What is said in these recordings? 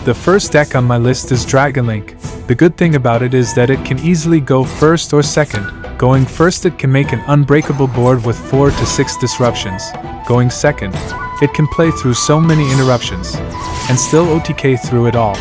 The first deck on my list is Dragonlink. The good thing about it is that it can easily go first or second. Going first, it can make an unbreakable board with 4 to 6 disruptions. Going second, it can play through so many interruptions and still OTK through it all.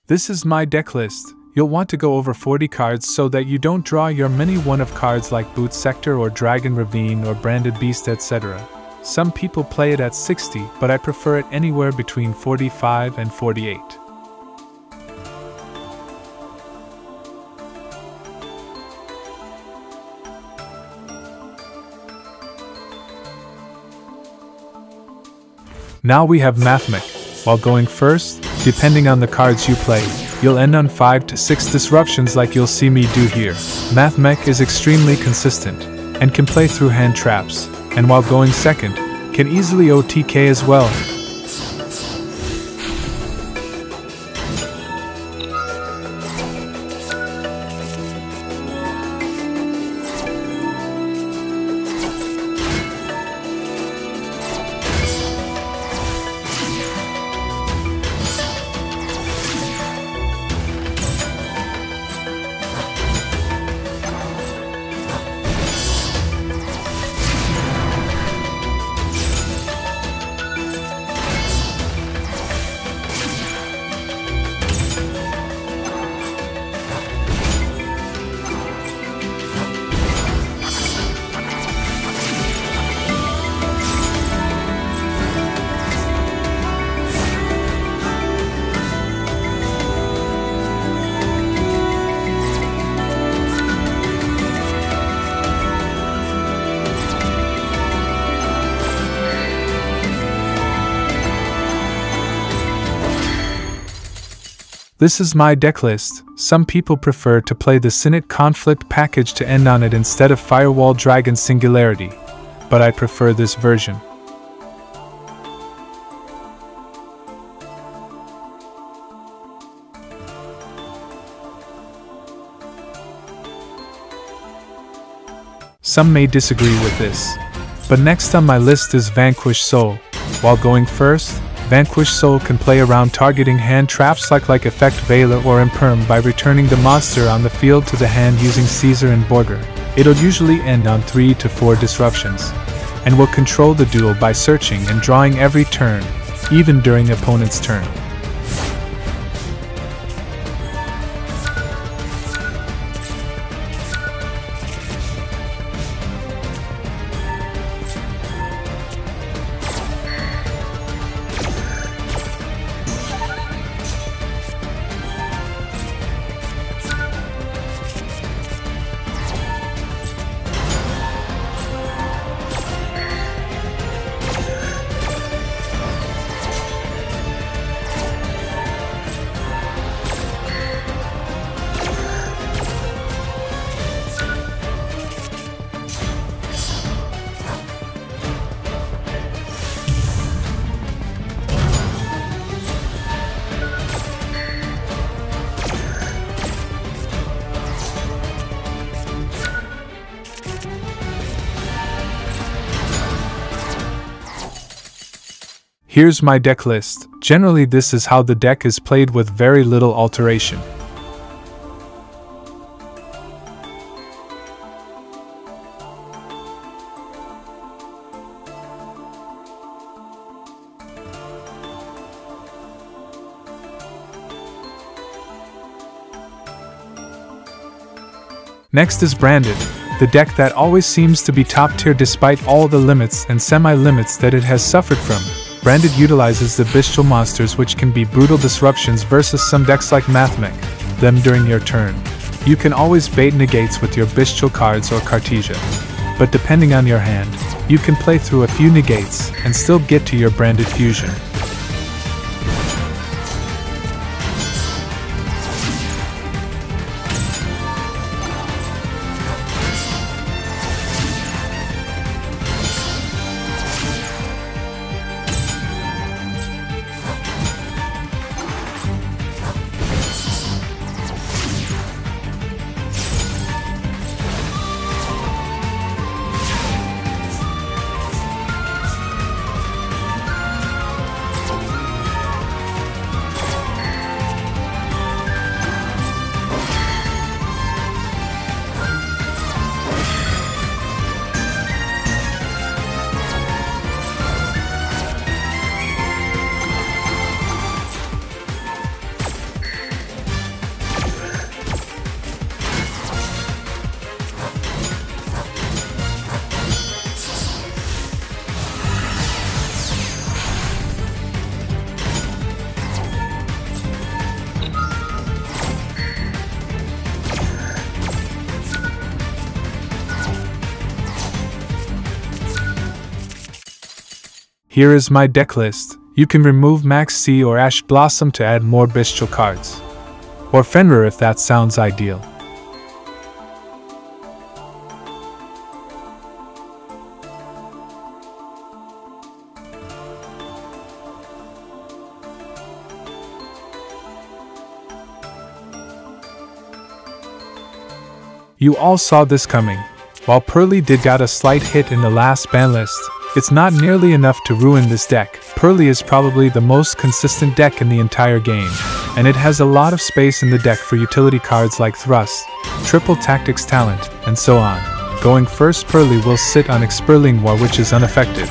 This is my deck list. You'll want to go over 40 cards so that you don't draw your many one-of cards like Boot Sector or Dragon Ravine or Branded Beast, etc. Some people play it at 60, but I prefer it anywhere between 45 and 48. Now we have Mathmech. While going first, depending on the cards you play, you'll end on 5 to 6 disruptions like you'll see me do here. Mathmech is extremely consistent and can play through hand traps, and while going second, can easily OTK as well. This is my deck list. Some people prefer to play the Sinnoh Conflict package to end on it instead of Firewall Dragon Singularity, but I prefer this version. Some may disagree with this, but next on my list is Vanquish Soul. While going first, Vanquish Soul can play around targeting hand traps like Effect Veiler or Imperm by returning the monster on the field to the hand using Caesar and Borger. It'll usually end on 3 to 4 disruptions, and will control the duel by searching and drawing every turn, even during opponent's turn. Here's my deck list. Generally, this is how the deck is played with very little alteration. Next is Branded, the deck that always seems to be top tier despite all the limits and semi-limits that it has suffered from. Branded utilizes the bestial monsters, which can be brutal disruptions versus some decks like Mathmech, them during your turn. You can always bait negates with your bestial cards or Cartesia, but depending on your hand, you can play through a few negates and still get to your Branded fusion. Here is my deck list. You can remove Max C or Ash Blossom to add more bestial cards. Or Fenrir if that sounds ideal. You all saw this coming. While Purrely did got a slight hit in the last ban list, it's not nearly enough to ruin this deck. Purrely is probably the most consistent deck in the entire game, and it has a lot of space in the deck for utility cards like Thrust, Triple Tactics Talent, and so on. Going first, Purrely will sit on Experlingua, which is unaffected,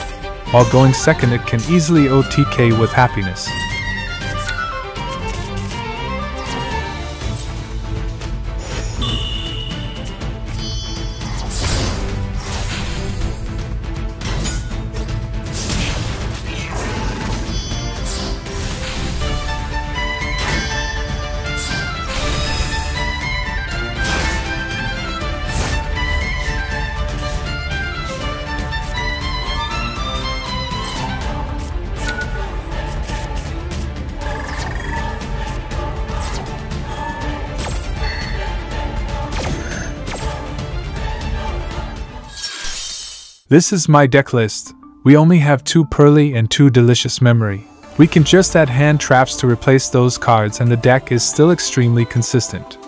while going second it can easily OTK with Happiness. This is my deck list. We only have 2 Purrely and 2 Delicious Memory. We can just add hand traps to replace those cards and the deck is still extremely consistent.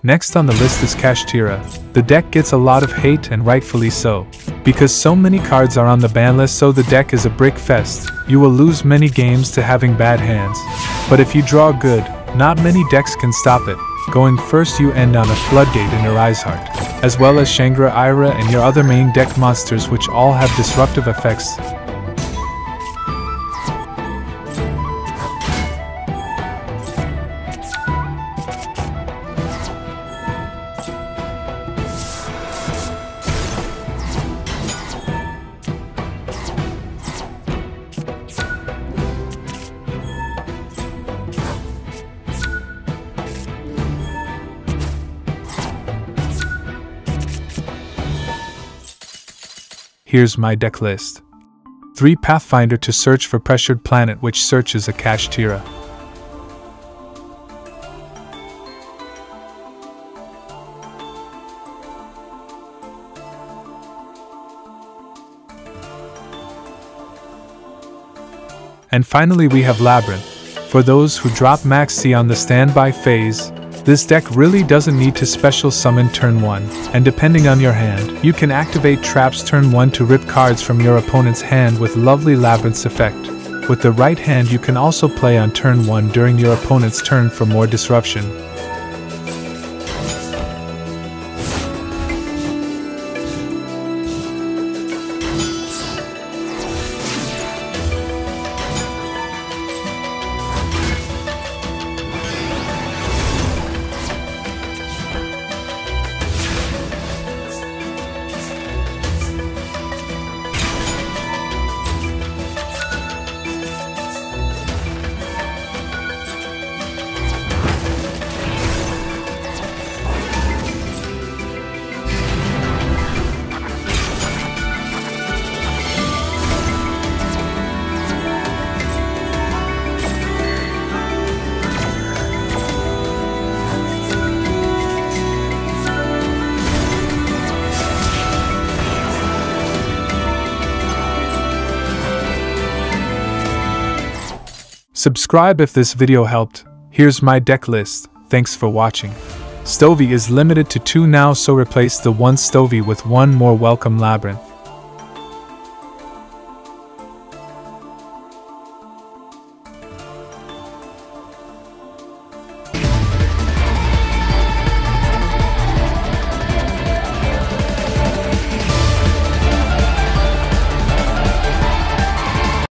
Next on the list is Kashtira. The deck gets a lot of hate and rightfully so. Because so many cards are on the ban list, so the deck is a brick fest. You will lose many games to having bad hands. But if you draw good, not many decks can stop it. Going first you end on a Floodgate in your Iceheart, as well as Shangra Ira and your other main deck monsters which all have disruptive effects. Here's my deck list. 3 Pathfinder to search for Pressured Planet, which searches a Kashtira. And finally we have Labrynth. For those who drop Max C on the standby phase, This deck really doesn't need to special summon turn 1, and depending on your hand, you can activate traps turn 1 to rip cards from your opponent's hand with lovely Labrynth's effect. With the right hand you can also play on turn 1 during your opponent's turn for more disruption. Subscribe if this video helped. Here's my deck list. Thanks for watching. Stovey is limited to 2 now, so replace the 1 Stovey with 1 more welcome Labrynth.